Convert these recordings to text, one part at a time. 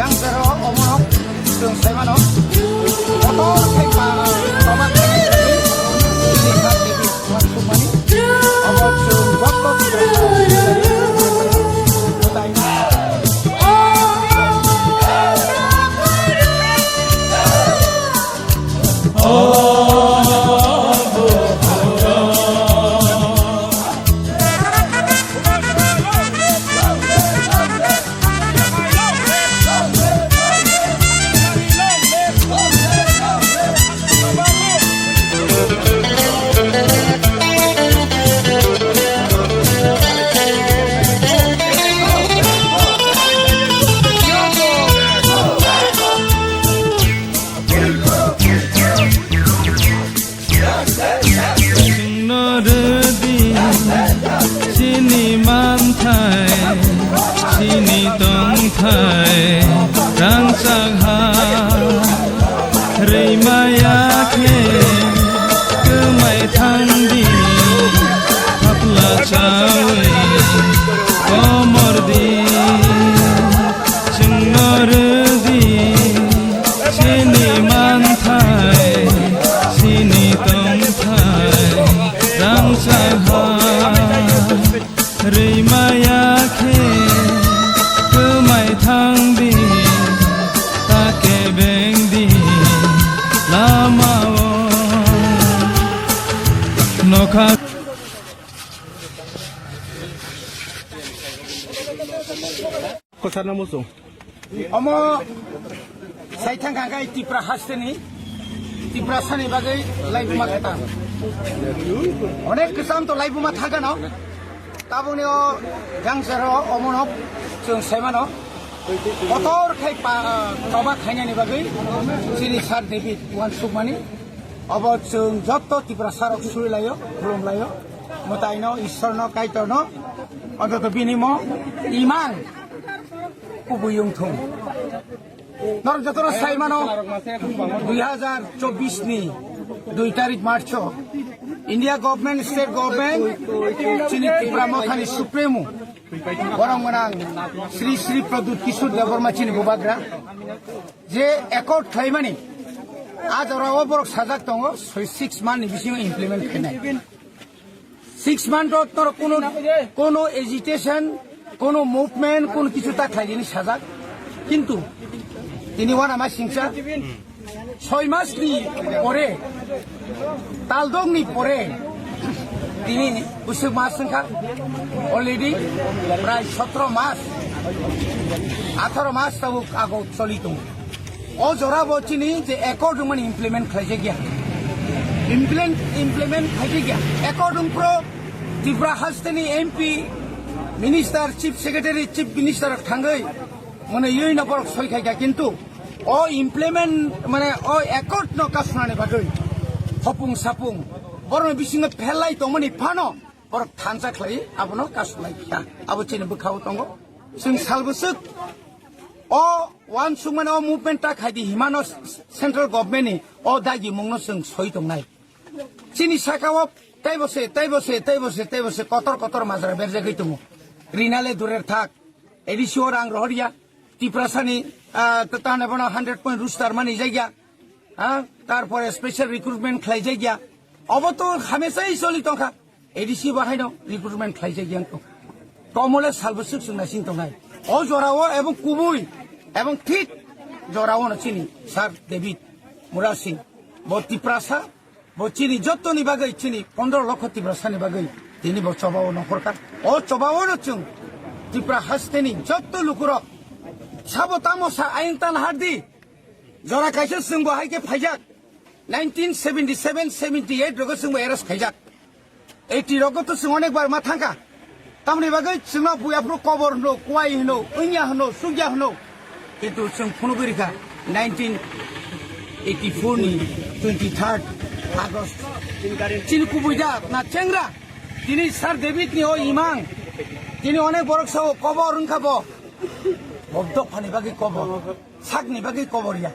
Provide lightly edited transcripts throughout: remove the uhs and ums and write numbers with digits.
yang sero omonok jeung saimano motor kaipa tomat ini kat di masuk mani abot jeung waktu Kosan musuh. Omo saya tangkai tipra hasteni tipra sani bagai live makata. Onek kesam to live mataga no. Tabuni o yang sero omonok jeung saimano motor kaipa tomat khanya ni bagai sini sar debi wan sukmani abot jeung jotto tipra sarok suri layo belum layo mutaino istorno kaitono antoto binimo iman kubuyung thum nor jotoro saimano 2024 ni 2 tarik Marcho India government state government chini Tripura Mothani Supremo borong menang Sri Sri Pradut Kishore Devarma chini bubagra je accord khlaimani आज और borok sajak tongo 6 month ni bisingo implement khenai 6 month তোর কোনো agitation কোনো movement কোন কিছু তা খাইনি সাজাক কিন্তু তিনি ওয়ান আমার সিংসা 6 মাস নি পরে তালদং নি পরে তিনি উসুক মাস সংখ্যা অলরেডি প্রায় 17 মাস 18 মাস তাও আগো চলিত ও জরা বচিনি যে একর্ড মানে ইমপ্লিমেন্ট খাইছে গিয়া ইমপ্লিমেন্ট খাইছে গিয়া accord pro Tripura hasteni MP Minister Chief Secretary Chief Minister thangai mane yoi na porok soi khai kintu o implement mane o accord no kasnani badoi hopung sapung borno bisinga phelai tongmani phano porok thansa khlai abono kaslai kha abo chini bukhau tongo sing salbusuk o one sumane o movement ta khai di himano central government ni o dagi mungno sing soi tongnai chini sakao তাই বসে কতর মাঝে বেরজে গইতমু রিনালে দূরের থাক এডিসিও রাং রহরিয়া টিপ্রাসানি তানে বনা 100 point rooster মানি জায়গা হ্যাঁ তারপরে স্পেশাল রিক্রুটমেন্ট খাই জায়গা অবত হামেশাই চলি তখা এডিসি বাহাই দাও রিক্রুটমেন্ট খাই জায়গা তো কমলে সালবসুক সুনাসিন তো নাই ও জরাও এবং কুবুই এবং ঠিক জরাও চিনি sir David Murasing Tiprasa Bocini jotto ni bagai chini 15 লক্ষ Tripura ni bagai tini bo chobao no horkar o chobao no chung Tripura hasteni jotto lukuro sabo tamo sa aintan hardi jora kaisa sungbo haike phaijak 1977 78 rogo sungbo eras khaijak 80 rogo to sung onek bar mathanga tamni bagai sungna buyapro kobor no kwai no unya no sugya no kintu sung phunubirika 1984 ni 23rd August chini kubuja na chengra tini sar David ni o imang tini onek borok sao kobor unkhabo bobdo phani bagi kobor sak ni bagi kobor ya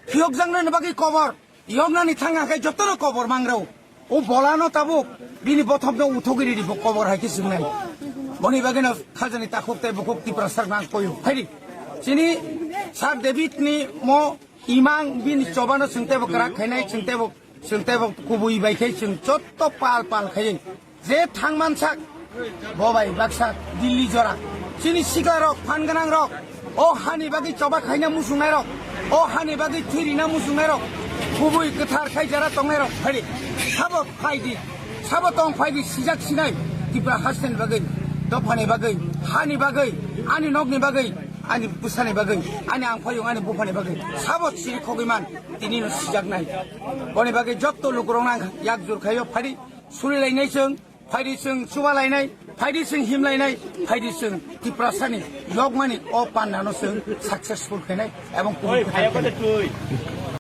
khiok jangna ni bagi kobor yogna ni thanga kai jotoro kobor mangrau o bolano tabuk bini bothom no uthogiri di kobor hai kisu nai boni bagi na khajani ta khokte bukok Tripura sarnang koyu hairi Sini Sar David ni mo imang bin cobano sungtebok kerak khainai sungtebok kubui bai khai sung chotto pal khai je thangman sak bobai baksak Delhi jora sini sigarok phanganang rok o hani bagi coba khaina musungai rok o hani bagi thirina musungai rok kubui kethar khai jara tongai rok phari sabo tong phaidi sijak sinai Tripura hasten bagai dofani bagai hani bagai ani nokni bagai ani pusani bagai ani angphayung ani bufani bagai sabo siri khogiman tinino sijak nai boni bagai jotto lukrong nang yak jur khayo phari suri lainai sung phari sung suba lainai phari sung him lainai phari sung Tripura sani logmani o pan nano sung successful khainai ebong